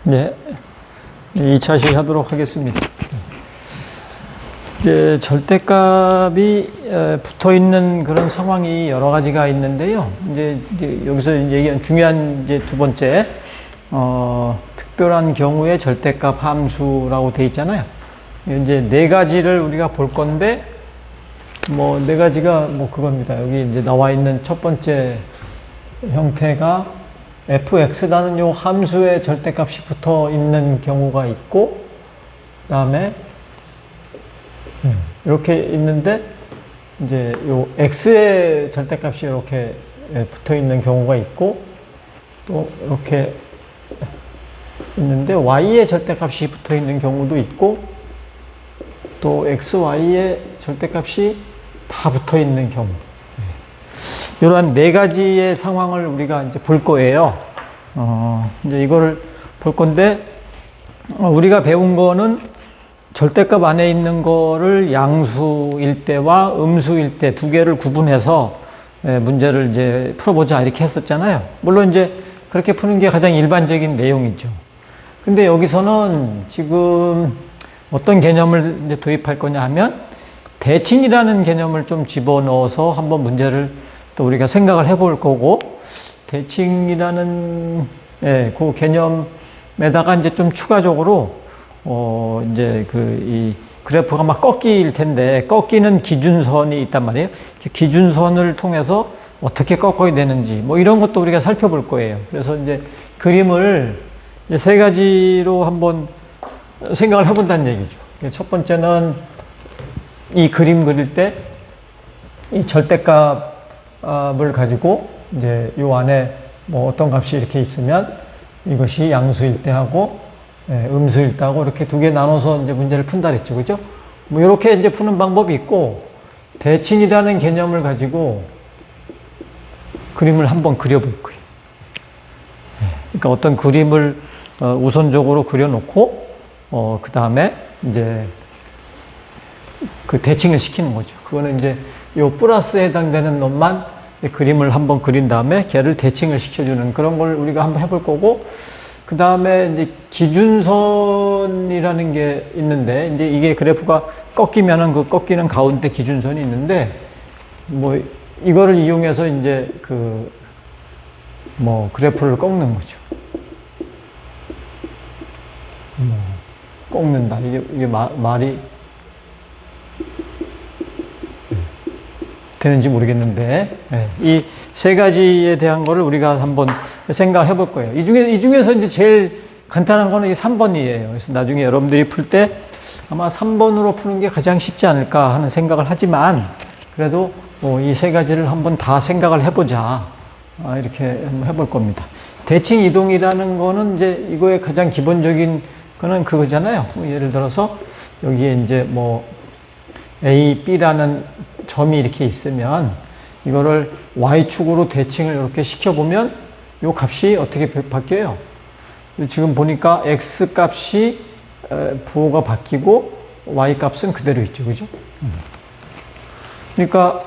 네, 2차 시하도록 하겠습니다. 이제 절대값이 붙어 있는 그런 상황이 여러 가지가 있는데요. 이제 여기서 얘기한 중요한 이제 두 번째, 특별한 경우에 절대값 함수라고 돼 있잖아요. 이제 네 가지를 우리가 볼 건데, 뭐 네 가지가 뭐 그겁니다. 여기 이제 나와 있는 첫 번째 형태가 fx라는 요 함수에 절대값이 붙어 있는 경우가 있고, 그 다음에 이렇게 있는데 이제 요 x의 절대값이 이렇게 붙어 있는 경우가 있고, 또 이렇게 있는데 y의 절대값이 붙어 있는 경우도 있고, 또 x, y의 절대값이 다 붙어 있는 경우. 이러한 네 가지의 상황을 우리가 이제 볼 거예요. 이제 이거를 볼 건데, 우리가 배운 거는 절대값 안에 있는 거를 양수일 때와 음수일 때 두 개를 구분해서 문제를 이제 풀어보자 이렇게 했었잖아요. 물론 이제 그렇게 푸는 게 가장 일반적인 내용이죠. 근데 여기서는 지금 어떤 개념을 이제 도입할 거냐 하면 대칭이라는 개념을 좀 집어넣어서 한번 문제를 또 우리가 생각을 해볼 거고, 대칭이라는 그 개념에다가 이제 좀 추가적으로 이제 이 그래프가 막 꺾일 텐데, 꺾이는 기준선이 있단 말이에요. 기준선을 통해서 어떻게 꺾어야 되는지 뭐 이런 것도 우리가 살펴볼 거예요. 그래서 이제 그림을 이제 세 가지로 한번 생각을 해본다는 얘기죠. 첫 번째는 이 그림 그릴 때 이 절대값을 가지고 이제 요 안에 뭐 어떤 값이 이렇게 있으면 이것이 양수일 때 하고 음수일 때 하고 이렇게 두 개 나눠서 이제 문제를 푼다 그랬죠. 그죠? 뭐 이렇게 이제 푸는 방법이 있고, 대칭이라는 개념을 가지고 그림을 한번 그려볼 거예요. 그러니까 어떤 그림을 우선적으로 그려놓고, 그 다음에 이제 그 대칭을 시키는 거죠. 그거는 이제 요 플러스에 해당되는 놈만 그림을 한번 그린 다음에 걔를 대칭을 시켜주는 그런 걸 우리가 한번 해볼 거고, 그 다음에 이제 기준선이라는 게 있는데, 이제 이게 그래프가 꺾이면은 그 꺾이는 가운데 기준선이 있는데, 뭐 이거를 이용해서 이제 뭐 그래프를 꺾는 거죠. 꺾는다. 이게 말이 되는지 모르겠는데, 이 세 가지에 대한 거를 우리가 한번 생각을 해볼 거예요. 이 중에서 이제 제일 간단한 거는 이 3번이에요. 그래서 나중에 여러분들이 풀 때 아마 3번으로 푸는 게 가장 쉽지 않을까 하는 생각을 하지만, 그래도 이 세 가지를 한번 다 생각을 해보자. 이렇게 한번 해볼 겁니다. 대칭 이동이라는 거는 이제 이거의 가장 기본적인 거는 그거잖아요. 예를 들어서 여기에 이제 뭐 A, B라는 점이 이렇게 있으면 이거를 Y축으로 대칭을 이렇게 시켜보면 이 값이 어떻게 바뀌어요? 지금 보니까 X 값이 부호가 바뀌고 Y 값은 그대로 있죠. 그죠? 그러니까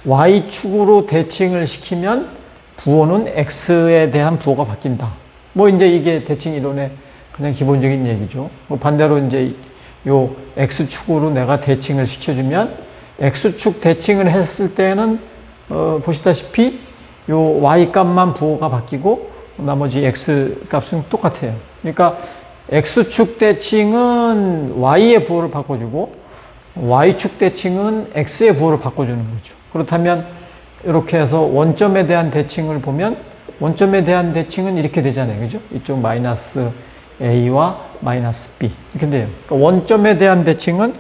Y축으로 대칭을 시키면 부호는 X에 대한 부호가 바뀐다. 뭐 이제 이게 대칭 이론의 그냥 기본적인 얘기죠. 뭐 반대로 이제 요 X축으로 내가 대칭을 시켜주면 X축 대칭을 했을 때는 보시다시피 요 Y 값만 부호가 바뀌고 나머지 X 값은 똑같아요. 그러니까 X축 대칭은 Y의 부호를 바꿔주고 Y축 대칭은 X의 부호를 바꿔주는 거죠. 그렇다면 이렇게 해서 원점에 대한 대칭을 보면 원점에 대한 대칭은 이렇게 되잖아요. 그죠? 이쪽 마이너스 A와 마이너스 B 이렇게 돼요. 그러니까 원점에 대한 대칭은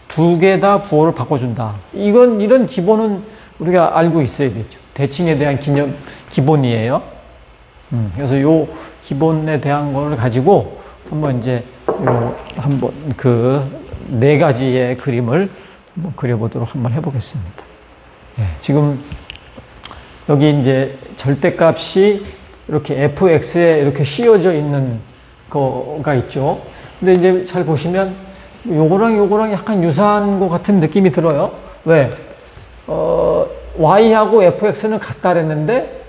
두 개 다 부호를 바꿔준다. 이런 기본은 우리가 알고 있어야 되죠. 대칭에 대한 기본이에요. 그래서 요 기본에 대한 걸 가지고 한번 이제 한번 그 네 가지의 그림을 한번 그려보도록 한번 해보겠습니다. 지금 여기 이제 절대값이 이렇게 fx에 이렇게 씌워져 있는 거가 있죠. 근데 이제 잘 보시면 요거랑 약간 유사한 것 같은 느낌이 들어요. 왜? y하고 fx는 같다 그랬는데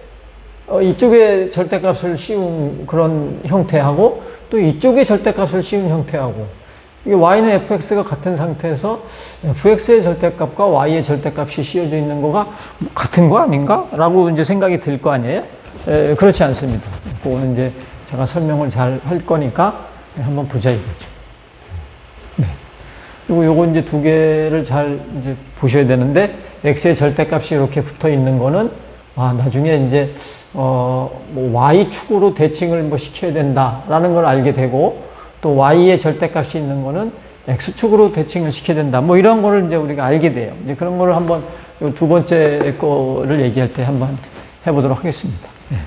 이쪽에 절대값을 씌운 그런 형태하고 또 이쪽에 절대값을 씌운 형태하고, 이게 y는 fx가 같은 상태에서 fx의 절대값과 y의 절대값이 씌워져 있는 거가 같은 거 아닌가? 라고 이제 생각이 들 거 아니에요? 그렇지 않습니다. 그거는 이제 제가 설명을 잘 할 거니까 한번 보자 이거죠. 네. 그리고 요거 이제 두 개를 잘 이제 보셔야 되는데, x의 절대값이 이렇게 붙어 있는 거는, 나중에 이제, 뭐 y축으로 대칭을 뭐 시켜야 된다라는 걸 알게 되고, 또 y의 절대값이 있는 거는 x축으로 대칭을 시켜야 된다. 뭐 이런 거를 이제 우리가 알게 돼요. 이제 그런 거를 한번 요 두 번째 거를 얘기할 때 한번 해보도록 하겠습니다. 네.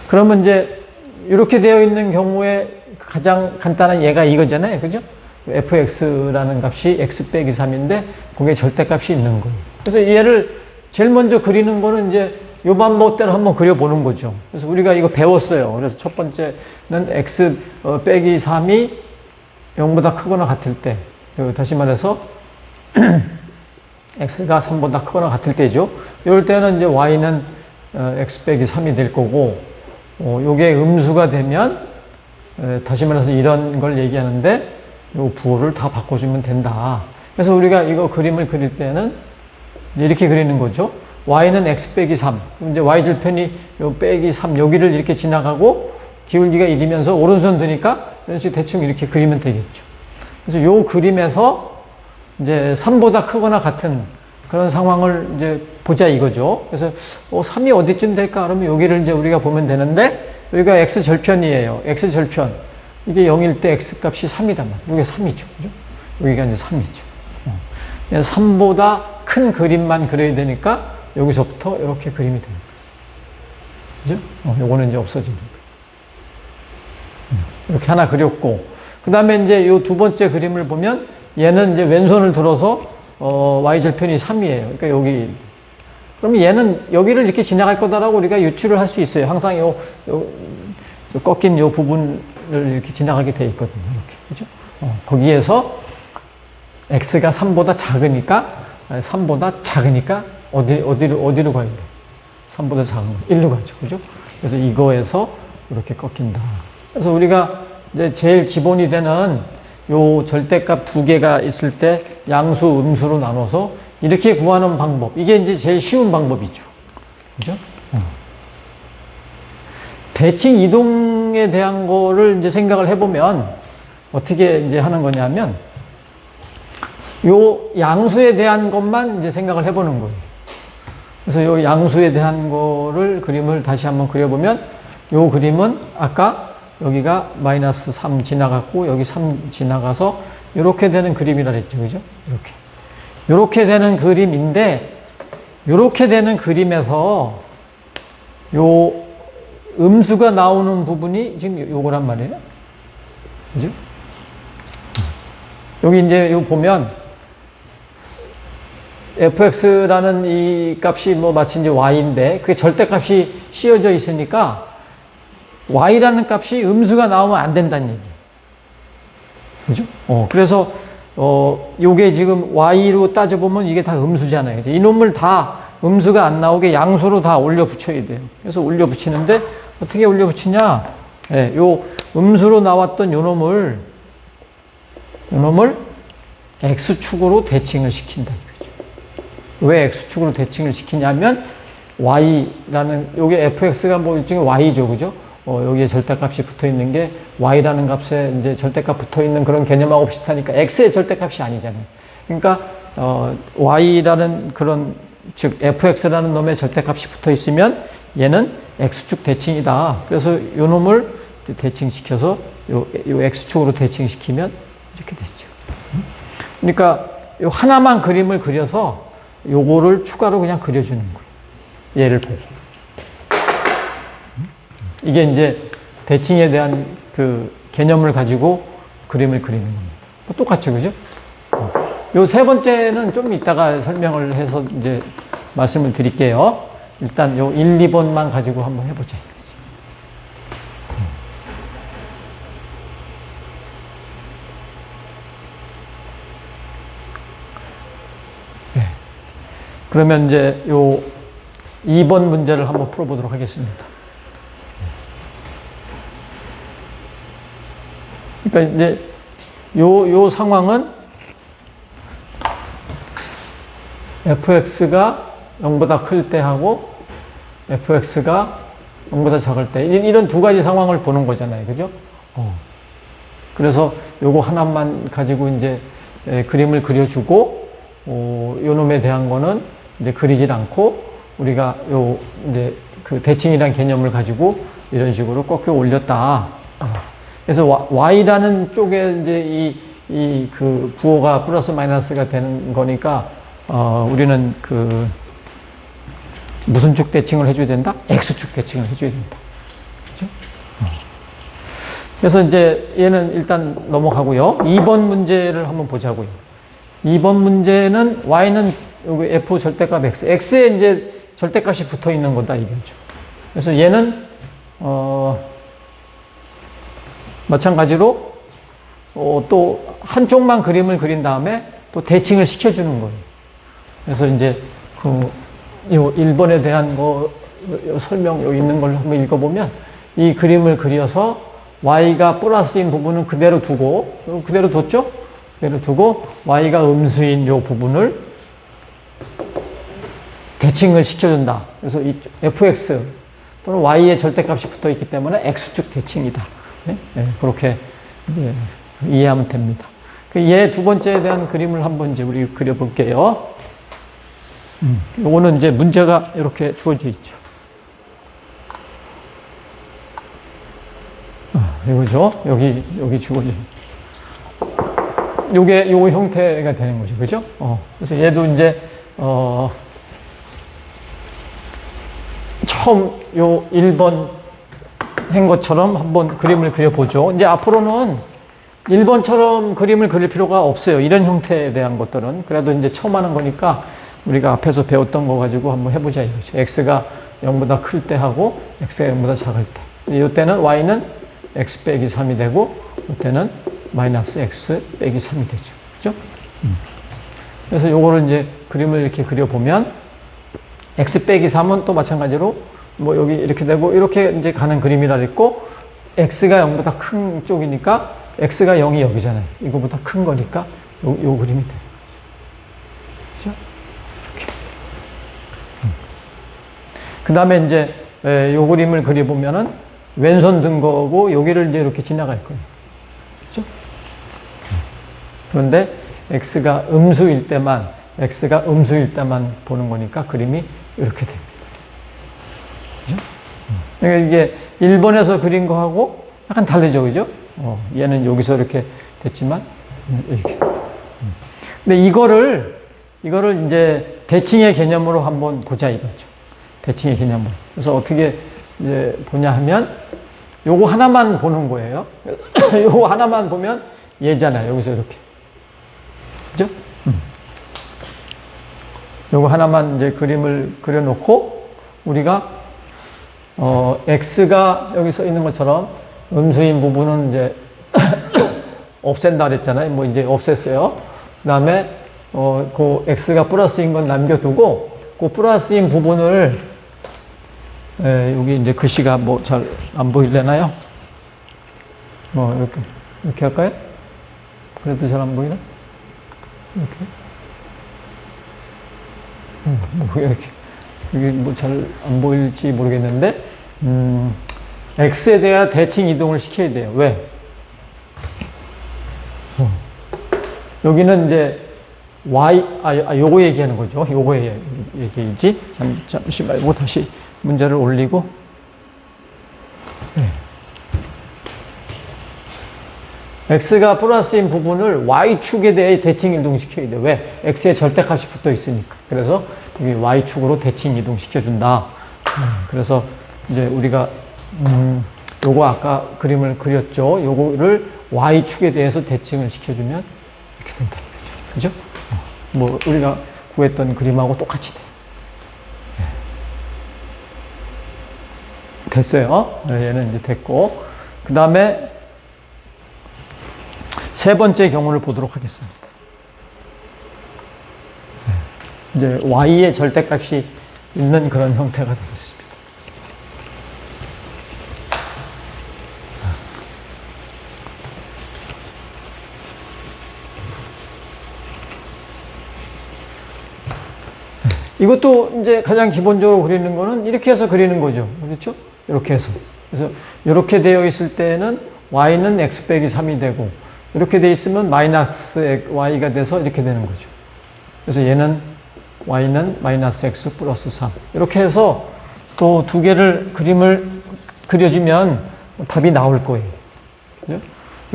그러면 이제 이렇게 되어 있는 경우에 가장 간단한 예가 이거잖아요. 그죠? fx라는 값이 x 빼기 3인데 그게 절대값이 있는 거예요. 그래서 얘를 제일 먼저 그리는 거는 이제 요 방법대로 한번 그려보는 거죠. 그래서 우리가 이거 배웠어요. 그래서 첫 번째는 x 빼기 3이 0보다 크거나 같을 때, 다시 말해서 x가 3보다 크거나 같을 때죠. 이럴 때는 이제 y는 x 빼기 3이 될 거고, 요게 음수가 되면, 다시 말해서 이런 걸 얘기하는데 요 부호를 다 바꿔주면 된다. 그래서 우리가 이거 그림을 그릴 때는 이렇게 그리는 거죠. y는 x 빼기 3. 그럼 이제 y절편이 요 빼기 3 여기를 이렇게 지나가고 기울기가 1이면서 오른손 드니까 이런 식으로 대충 이렇게 그리면 되겠죠. 그래서 요 그림에서 이제 3보다 크거나 같은 그런 상황을 이제 보자 이거죠. 그래서 3이 어디쯤 될까? 그러면 여기를 이제 우리가 보면 되는데, 여기가 x절편이에요. x절편. 이게 0일 때 x값이 3이단 말이에요. 이게 3이죠. 그죠? 여기가 이제 3이죠. 3보다 큰 그림만 그려야 되니까 여기서부터 이렇게 그림이 되는 거죠. 그죠? 요거는 이제 없어지는 거예요. 이렇게 하나 그렸고, 그 다음에 이제 요 두 번째 그림을 보면 얘는 이제 왼손을 들어서 y절편이 3이에요. 그러니까 여기. 그러면 얘는 여기를 이렇게 지나갈 거다라고 우리가 유추를 할 수 있어요. 항상 요 꺾인 요 부분을 이렇게 지나가게 돼 있거든요. 이렇게. 그죠? 거기에서 x가 3보다 작으니까 어디로 가야 돼? 3보다 작은 거. 1로 가죠. 그죠? 그래서 이거에서 이렇게 꺾인다. 그래서 우리가 이제 제일 기본이 되는 요 절대값 두 개가 있을 때 양수, 음수로 나눠서 이렇게 구하는 방법. 이게 이제 제일 쉬운 방법이죠. 그죠? 대칭 이동에 대한 거를 이제 생각을 해보면 어떻게 이제 하는 거냐면, 요 양수에 대한 것만 이제 생각을 해보는 거예요. 그래서 요 양수에 대한 거를 그림을 다시 한번 그려보면, 요 그림은 아까 여기가 마이너스 3 지나갔고 여기 3 지나가서 이렇게 되는 그림이라 그랬죠. 그죠? 이렇게 되는 그림인데, 이렇게 되는 그림에서 요 음수가 나오는 부분이 지금 요거란 말이에요. 그죠? 여기 이제 요 보면 fx라는 이 값이 뭐 마치 이제 y인데 그게 절대값이 씌워져 있으니까 y라는 값이 음수가 나오면 안 된다는 얘기예요. 그죠? 그래서 요게 지금 y로 따져보면 이게 다 음수잖아요. 그죠? 이놈을 다 음수가 안 나오게 양수로 다 올려 붙여야 돼요. 그래서 올려 붙이는데 어떻게 올려 붙이냐? 네, 요 음수로 나왔던 요놈을 x축으로 대칭을 시킨다. 왜 x축으로 대칭을 시키냐면 y라는 요게 fx가 뭐 일종의 y죠. 그죠? 여기에 절대값이 붙어 있는 게 y라는 값에 이제 절대값 붙어 있는 그런 개념하고 비슷하니까 x의 절대값이 아니잖아요. 그러니까 y라는 그런 즉 fx라는 놈의 절대값이 붙어 있으면 얘는 x축 대칭이다. 그래서 요 놈을 대칭시켜서 요 x축으로 대칭시키면 이렇게 되죠. 그러니까 요 하나만 그림을 그려서 요거를 추가로 그냥 그려주는 거예요. 얘를 보고. 이게 이제 대칭에 대한 그 개념을 가지고 그림을 그리는 겁니다. 똑같죠, 그죠? 요 세 번째는 좀 이따가 설명을 해서 이제 말씀을 드릴게요. 일단 요 1, 2번만 가지고 한번 해보자. 네. 그러면 이제 요 2번 문제를 한번 풀어보도록 하겠습니다. 그러니까 이제 요 상황은 fx가 0보다 클 때 하고 fx가 0보다 작을 때 이런 두 가지 상황을 보는 거잖아요. 그죠? 그래서 요거 하나만 가지고 이제 그림을 그려주고 요 놈에 대한 거는 이제 그리질 않고 우리가 요 이제 그 대칭이란 개념을 가지고 이런 식으로 꺾여 올렸다. 그래서 y라는 쪽에 이제 이 그 부호가 플러스 마이너스가 되는 거니까 우리는 그 무슨 축 대칭을 해줘야 된다? x축 대칭을 해줘야 된다. 그죠? 그래서 이제 얘는 일단 넘어가고요. 2번 문제를 한번 보자고요. 2번 문제는 y는 여기 f 절대값 x에 이제 절대값이 붙어 있는 거다 이거죠. 그래서 얘는 마찬가지로 또 한쪽만 그림을 그린 다음에 또 대칭을 시켜주는 거예요. 그래서 이제 요 1번에 대한 설명 여기 있는 걸 한번 읽어보면 이 그림을 그려서 y가 플러스인 부분은 그대로 두고 그대로 뒀죠? 그대로 두고 y가 음수인 요 부분을 대칭을 시켜준다. 그래서 이 fx 또는 y의 절대값이 붙어 있기 때문에 x축 대칭이다. 네? 네, 그렇게 이제 이해하면 됩니다. 얘 두 번째에 대한 그림을 한번 이제 우리 그려볼게요. 요거는 이제 문제가 이렇게 주어져 있죠. 이거죠. 여기 주어져. 요 형태가 되는 거죠. 그죠? 그래서 얘도 이제, 처음 요 1번 한 것처럼 한번 그림을 그려보죠. 이제 앞으로는 1번처럼 그림을 그릴 필요가 없어요. 이런 형태에 대한 것들은. 그래도 이제 처음 하는 거니까 우리가 앞에서 배웠던 거 가지고 한번 해보자 이거죠. x가 0보다 클 때 하고 x가 0보다 작을 때. 이때는 y는 x 빼기 3이 되고 이때는 마이너스 x 빼기 3이 되죠. 그죠? 그래서 요거를 이제 그림을 이렇게 그려보면 x 빼기 3은 또 마찬가지로 뭐 여기 이렇게 되고 이렇게 이제 가는 그림이라 그랬고 x가 0보다 큰 쪽이니까 x가 0이 여기잖아요. 이거보다 큰 거니까 요 그림이 돼요. 그죠? 이렇게. 그 다음에 이제 요 그림을 그려보면은 왼손 든 거고 여기를 이제 이렇게 지나갈 거예요. 그죠? 그런데 x가 음수일 때만 보는 거니까 그림이 이렇게 됩니다. 그죠? 그러니까 이게 1번에서 그린 거하고 약간 다르죠, 그죠? 얘는 여기서 이렇게 됐지만, 이렇게. 근데 이거를 이제 대칭의 개념으로 한번 보자 이거죠. 대칭의 개념으로. 그래서 어떻게 이제 보냐 하면, 요거 하나만 보는 거예요. 요거 하나만 보면 얘잖아요. 여기서 이렇게. 그죠? 요거 하나만 이제 그림을 그려놓고, 우리가, x가 여기 써 있는 것처럼 음수인 부분은 이제 없앤다 그랬잖아요. 뭐 이제 없앴어요. 그 다음에, 그 x가 플러스인 건 남겨두고, 그 플러스인 부분을, 여기 이제 글씨가 뭐 잘 안 보이려나요? 뭐 이렇게 할까요? 그래도 잘 안 보이나? 이렇게. 뭐 이렇게. 이게 뭐 잘 안 보일지 모르겠는데, x에 대한 대칭 이동을 시켜야 돼요. 왜? 여기는 이제 요거 얘기하는 거죠. 요거에 얘기지. 잠시 말고 다시 문제를 올리고. 네. x가 플러스인 부분을 y축에 대해 대칭 이동시켜야 돼요. 왜? x의 절대값이 붙어 있으니까. 그래서 여기 y축으로 대칭 이동시켜준다. 그래서 이제 우리가 요거 아까 그림을 그렸죠. 요거를 y축에 대해서 대칭을 시켜주면 이렇게 된다. 그죠? 뭐 우리가 구했던 그림하고 똑같이 돼. 됐어요. 얘는 이제 됐고. 그 다음에 세 번째 경우를 보도록 하겠습니다. 이제 y의 절대값이 있는 그런 형태가 되겠습니다. 이것도 이제 가장 기본적으로 그리는 거는 이렇게 해서 그리는 거죠. 그렇죠? 이렇게 해서. 그래서 이렇게 되어 있을 때는 y는 x 빼기 3이 되고, 이렇게 되어 있으면 마이너스 y가 돼서 이렇게 되는 거죠. 그래서 얘는 y는 마이너스 x 플러스 3. 이렇게 해서 또 두 개를 그림을 그려주면 답이 나올 거예요. 그죠?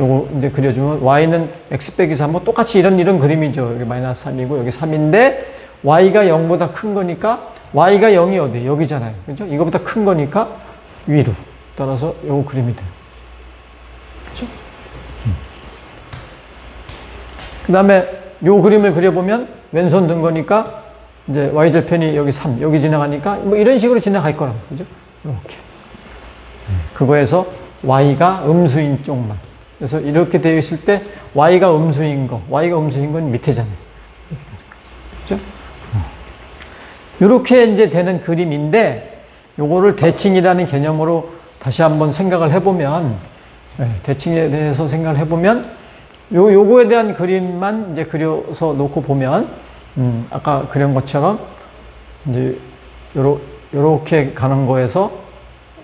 요거 이제 그려주면 y는 x 빼기 3은 똑같이 이런 그림이죠. 여기 마이너스 3이고 여기 3인데 y가 0보다 큰 거니까 y가 0이 어디? 여기잖아요. 그죠? 이거보다 큰 거니까 위로. 따라서 요거 그림이 돼요. 그죠? 그 다음에 요 그림을 그려보면 왼손 든 거니까 이제 y절편이 여기 3, 여기 지나가니까 뭐 이런 식으로 지나갈 거라고. 그죠? 이렇게. 그거에서 y가 음수인 쪽만. 그래서 이렇게 되어 있을 때 y가 음수인 건 밑에잖아요. 그죠? 이렇게 이제 되는 그림인데, 요거를 대칭이라는 개념으로 다시 한번 생각을 해보면, 대칭에 대해서 생각을 해보면, 요거에 대한 그림만 이제 그려서 놓고 보면, 아까 그린 것처럼, 이제, 요렇게 가는 거에서,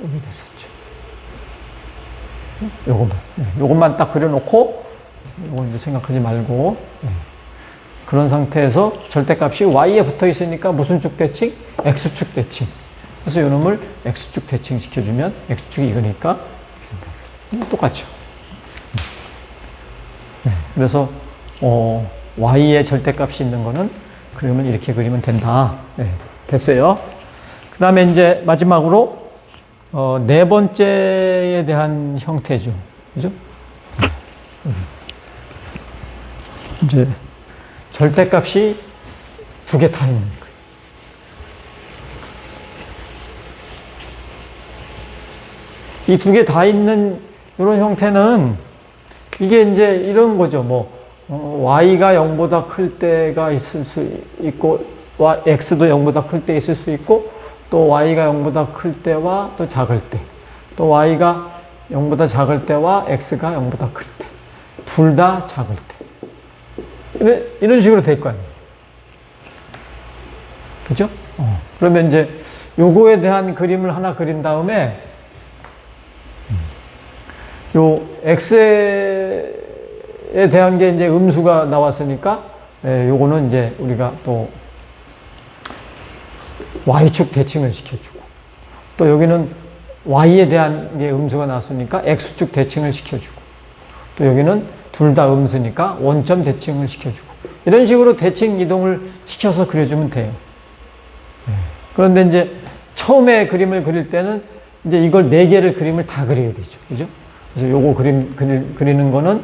여기 됐었죠. 요것만 딱 그려놓고, 요거 이제 생각하지 말고, 그런 상태에서 절대값이 y에 붙어 있으니까 무슨 축 대칭? x축 대칭. 그래서 요놈을 x축 대칭 시켜주면 x축이 이거니까 똑같죠. 그래서 y의 절대값이 있는 거는 그러면 이렇게 그리면 된다. 됐어요. 그 다음에 이제 마지막으로 네 번째에 대한 형태죠. 그죠? 이제 절대값이 두 개 다 있는 거예요. 이 두 개 다 있는 이런 형태는 이게 이제 이런 거죠. 뭐 y가 0보다 클 때가 있을 수 있고, x도 0보다 클 때 있을 수 있고, 또 y가 0보다 클 때와 또 작을 때, 또 y가 0보다 작을 때와 x가 0보다 클 때, 둘 다 작을 때. 이런 식으로 될 거 아니에요. 그죠? 그러면 이제 요거에 대한 그림을 하나 그린 다음에 요 x에 대한 게 이제 음수가 나왔으니까 요거는 이제 우리가 또 y축 대칭을 시켜주고, 또 여기는 y에 대한 게 음수가 나왔으니까 x축 대칭을 시켜주고, 또 여기는 둘 다 음수니까 원점 대칭을 시켜주고, 이런 식으로 대칭 이동을 시켜서 그려주면 돼요. 그런데 이제 처음에 그림을 그릴 때는 이제 이걸 네 개를 그림을 다 그려야 되죠. 그죠? 그래서 요거 그리는 거는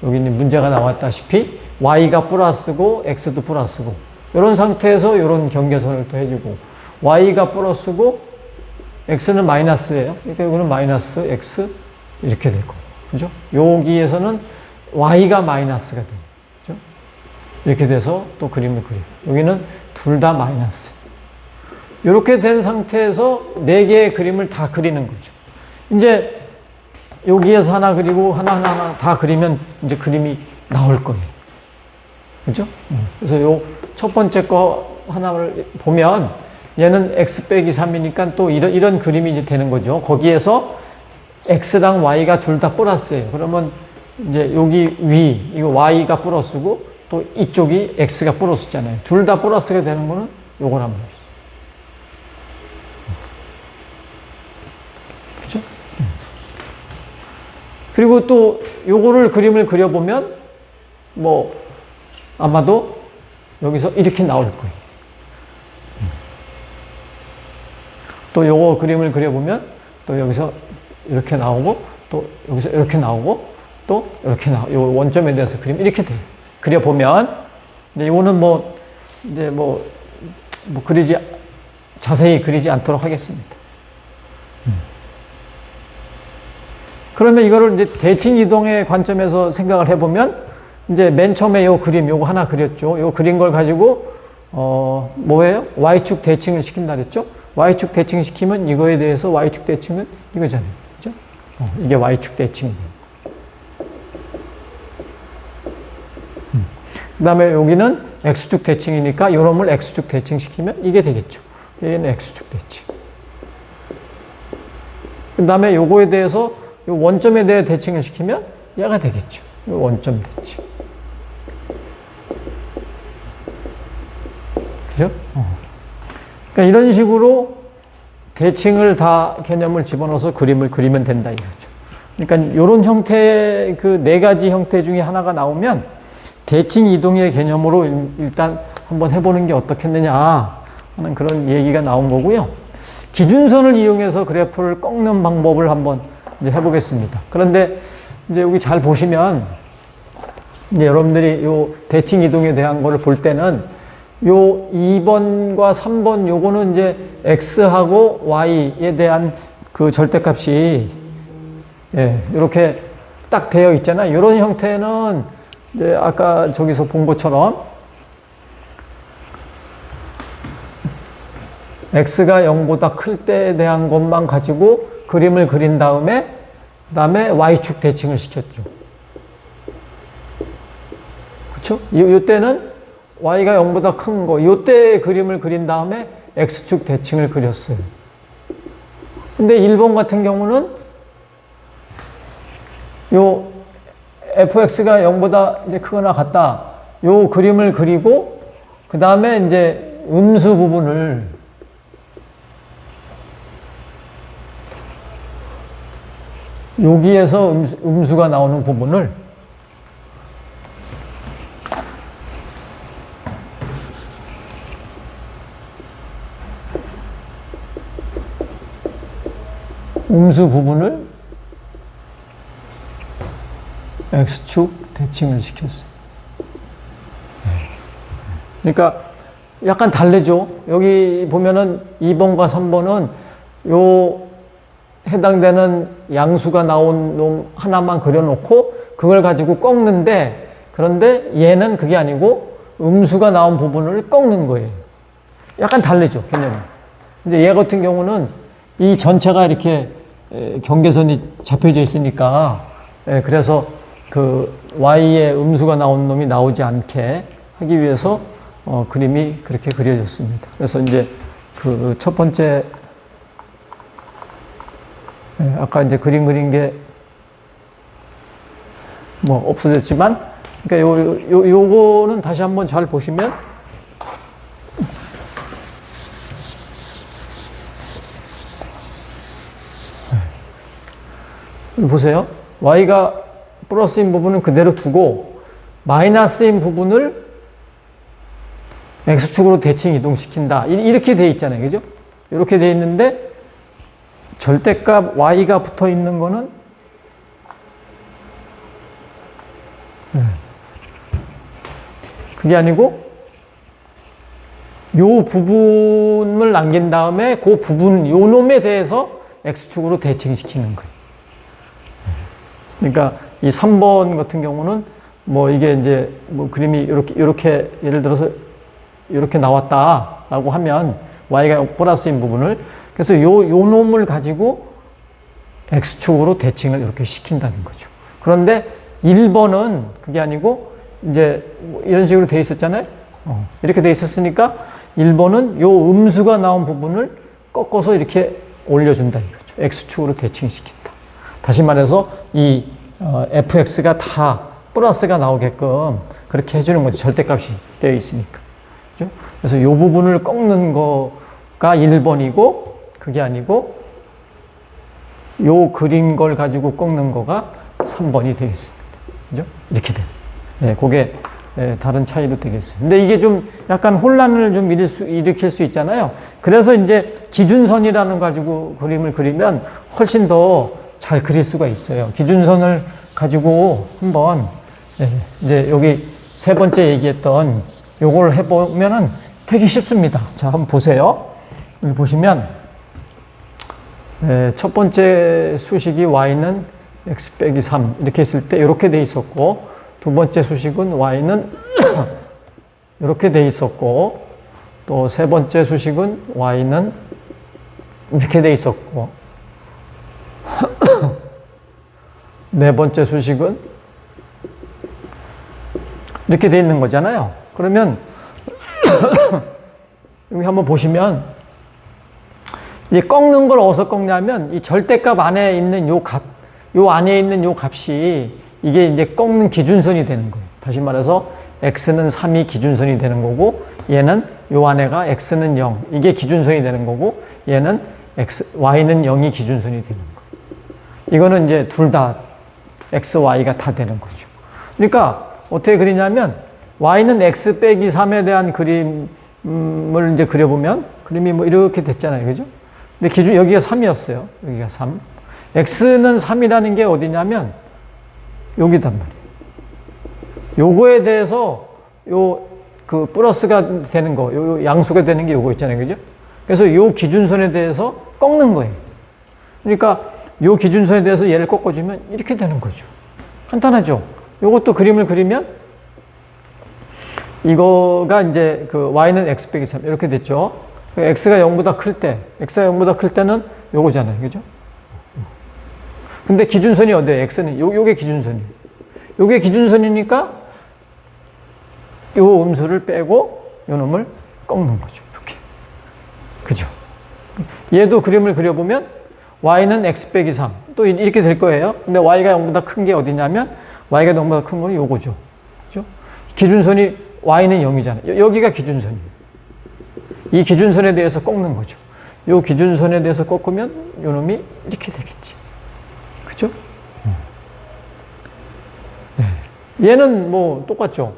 여기 있는 문제가 나왔다시피 y가 플러스고 x도 플러스고, 이런 상태에서 이런 경계선을 또 해주고, y가 플러스고 x는 마이너스예요. 그러니까 이거는 마이너스 x 이렇게 되고, 그죠? 여기에서는 y가 마이너스가 돼요. 그죠? 이렇게 돼서 또 그림을 그려요. 여기는 둘 다 마이너스. 이렇게 된 상태에서 네 개의 그림을 다 그리는 거죠. 이제 여기에서 하나 그리고 하나 다 그리면 이제 그림이 나올 거예요. 그죠? 그래서 요 첫 번째 거 하나를 보면 얘는 x 빼기 3이니까 또 이런 그림이 이제 되는 거죠. 거기에서 x랑 y가 둘 다 플러스예요. 그러면 이제 여기 이거 y가 플러스고 또 이쪽이 x가 플러스잖아요. 둘 다 플러스가 되는 거는 요거란 말이죠. 그죠? 그리고 또 요거를 그림을 그려보면 뭐 아마도 여기서 이렇게 나올 거예요. 또 요거 그림을 그려보면 또 여기서 이렇게 나오고, 또 여기서 이렇게 나오고, 또 이렇게 요 원점에 대해서 그림 이렇게 돼요. 그려보면 이제 이거는 자세히 그리지 않도록 하겠습니다. 그러면 이거를 이제 대칭 이동의 관점에서 생각을 해보면, 이제 맨 처음에 요 그림, 요거 하나 그렸죠. 요 그린 걸 가지고, 뭐예요? y축 대칭을 시킨다 그랬죠? y축 대칭 시키면 이거에 대해서 y축 대칭은 이거잖아요. 그죠? 이게 y축 대칭이에요. 그 다음에 여기는 X축 대칭이니까 요놈을 X축 대칭시키면 이게 되겠죠. 얘는 X축 대칭. 그 다음에 요거에 대해서 요 원점에 대해 대칭을 시키면 얘가 되겠죠. 요 원점 대칭. 그죠? 그러니까 이런 식으로 대칭을 다 개념을 집어넣어서 그림을 그리면 된다 이거죠. 그러니까 이런 형태, 그 네 가지 형태 중에 하나가 나오면 대칭 이동의 개념으로 일단 한번 해보는 게 어떻겠느냐 하는 그런 얘기가 나온 거고요. 기준선을 이용해서 그래프를 꺾는 방법을 한번 이제 해보겠습니다. 그런데 이제 여기 잘 보시면 이제 여러분들이 요 대칭 이동에 대한 거를 볼 때는 요 2번과 3번 요거는 이제 x하고 y에 대한 그 절대값이 이렇게 딱 되어 있잖아요. 이런 형태는 이제 아까 저기서 본 것처럼 x가 0보다 클 때에 대한 것만 가지고 그림을 그린 다음에 그다음에 y축 대칭을 시켰죠. 그렇죠? 이때는 y가 0보다 큰 거, 이때 그림을 그린 다음에 x축 대칭을 그렸어요. 근데 1번 같은 경우는 요 fx가 0보다 이제 크거나 같다. 요 그림을 그리고 그 다음에 이제 음수 부분을 여기에서 음수가 나오는 부분을 음수 부분을 x축 대칭을 시켰어요. 그러니까 약간 다르죠. 여기 보면은 2번과 3번은 요 해당되는 양수가 나온 놈 하나만 그려놓고 그걸 가지고 꺾는데, 그런데 얘는 그게 아니고 음수가 나온 부분을 꺾는 거예요. 약간 다르죠, 개념이. 근데 얘 같은 경우는 이 전체가 이렇게 경계선이 잡혀져 있으니까, 그래서 그 y의 음수가 나온 놈이 나오지 않게 하기 위해서 그림이 그렇게 그려졌습니다. 그래서 이제 그 첫 번째 아까 이제 그림 그린 게 뭐 없어졌지만, 그러니까 요거는 다시 한번 잘 보시면 보세요. y가 플러스인 부분은 그대로 두고 마이너스인 부분을 x축으로 대칭 이동시킨다. 이렇게 돼 있잖아요. 그죠? 이렇게 돼 있는데 절대값 y가 붙어 있는 거는 그게 아니고 요 부분을 남긴 다음에 그 부분, 요 놈에 대해서 x축으로 대칭시키는 거예요. 그러니까 이 3번 같은 경우는 뭐 이게 이제 뭐 그림이 이렇게 예를 들어서 이렇게 나왔다라고 하면 y가 플러스인 부분을, 그래서 요 놈을 가지고 x축으로 대칭을 이렇게 시킨다는 거죠. 그런데 1번은 그게 아니고 이제 이런 식으로 돼 있었잖아요. 이렇게 돼 있었으니까 1번은 요 음수가 나온 부분을 꺾어서 이렇게 올려준다 이거죠. x축으로 대칭시킨다. 다시 말해서 이 fx가 다 플러스가 나오게끔 그렇게 해주는 거죠. 절대값이 되어 있으니까. 그죠? 그래서 이 부분을 꺾는 거가 1번이고, 그게 아니고 요 그린 걸 가지고 꺾는 거가 3번이 되겠습니다. 그죠? 이렇게 돼. 네, 그게 다른 차이로 되겠어요. 근데 이게 좀 약간 혼란을 좀 일으킬 수 있잖아요. 그래서 이제 기준선이라는 거 가지고 그림을 그리면 훨씬 더 잘 그릴 수가 있어요. 기준선을 가지고 한번 이제 여기 세 번째 얘기했던 요걸 해보면은 되게 쉽습니다. 자, 한번 보세요. 여기 보시면 첫 번째 수식이 y는 x 빼기 3 이렇게 했을 때 이렇게 돼 있었고, 두 번째 수식은 y는 이렇게 돼 있었고, 또 세 번째 수식은 y는 이렇게 돼 있었고, 네 번째 수식은 이렇게 돼 있는 거잖아요. 그러면 여기 한번 보시면 이제 꺾는 걸 어디서 꺾냐면 이 절대값 안에 있는 요 값, 요 안에 있는 요 값이 이게 이제 꺾는 기준선이 되는 거예요. 다시 말해서 x는 3이 기준선이 되는 거고 얘는 요 안에가 x는 0 이게 기준선이 되는 거고 얘는 y는 0이 기준선이 되는 거예요. 이거는 이제 둘 다 x, y가 다 되는 거죠. 그러니까 어떻게 그리냐면 y는 x 빼기 3에 대한 그림을 이제 그려보면 그림이 뭐 이렇게 됐잖아요. 그죠? 근데 여기가 3이었어요. 여기가 3. x는 3이라는 게 어디냐면 여기단 말이에요. 요거에 대해서 그 플러스가 되는 거, 요 양수가 되는 게 요거 있잖아요. 그죠? 그래서 요 기준선에 대해서 꺾는 거예요. 그러니까 요 기준선에 대해서 얘를 꺾어주면 이렇게 되는 거죠. 간단하죠? 요것도 그림을 그리면 이거가 이제 그 y는 x 빼기 3 이렇게 됐죠. x가 0보다 클 때, x가 0보다 클 때는 요거잖아요. 그죠? 근데 기준선이 어디예요? x는 요게 기준선이에요. 요게 기준선이니까 요 음수를 빼고 요 놈을 꺾는 거죠. 이렇게. 그죠? 얘도 그림을 그려보면 y는 x 빼기 3. 또 이렇게 될 거예요. 근데 y가 0보다 큰 게 어디냐면 y가 0보다 큰 건 요거죠. 그죠? 기준선이 y는 0이잖아요. 여기가 기준선이에요. 이 기준선에 대해서 꺾는 거죠. 요 기준선에 대해서 꺾으면 요 놈이 이렇게 되겠지. 그죠? 네. 얘는 뭐 똑같죠.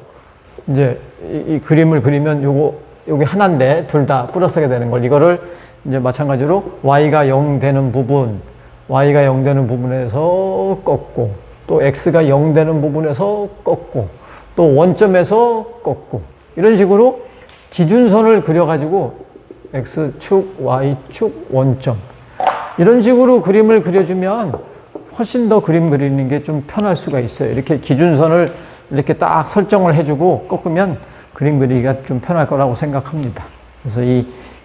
이제 이 그림을 그리면 요게 하나인데 둘 다 플러스가 되는 걸 이거를 이제 마찬가지로 y가 0 되는 부분, y가 0 되는 부분에서 꺾고 또 x가 0 되는 부분에서 꺾고 또 원점에서 꺾고 이런 식으로 기준선을 그려가지고 x축, y축, 원점 이런 식으로 그림을 그려주면 훨씬 더 그림 그리는 게 좀 편할 수가 있어요. 이렇게 기준선을 이렇게 딱 설정을 해주고 꺾으면 그림 그리기가 좀 편할 거라고 생각합니다. 그래서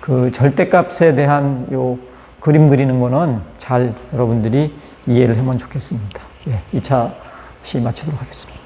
그 절대값에 대한 요 그림 그리는 거는 잘 여러분들이 이해를 하면 좋겠습니다. 예, 2차 시 마치도록 하겠습니다.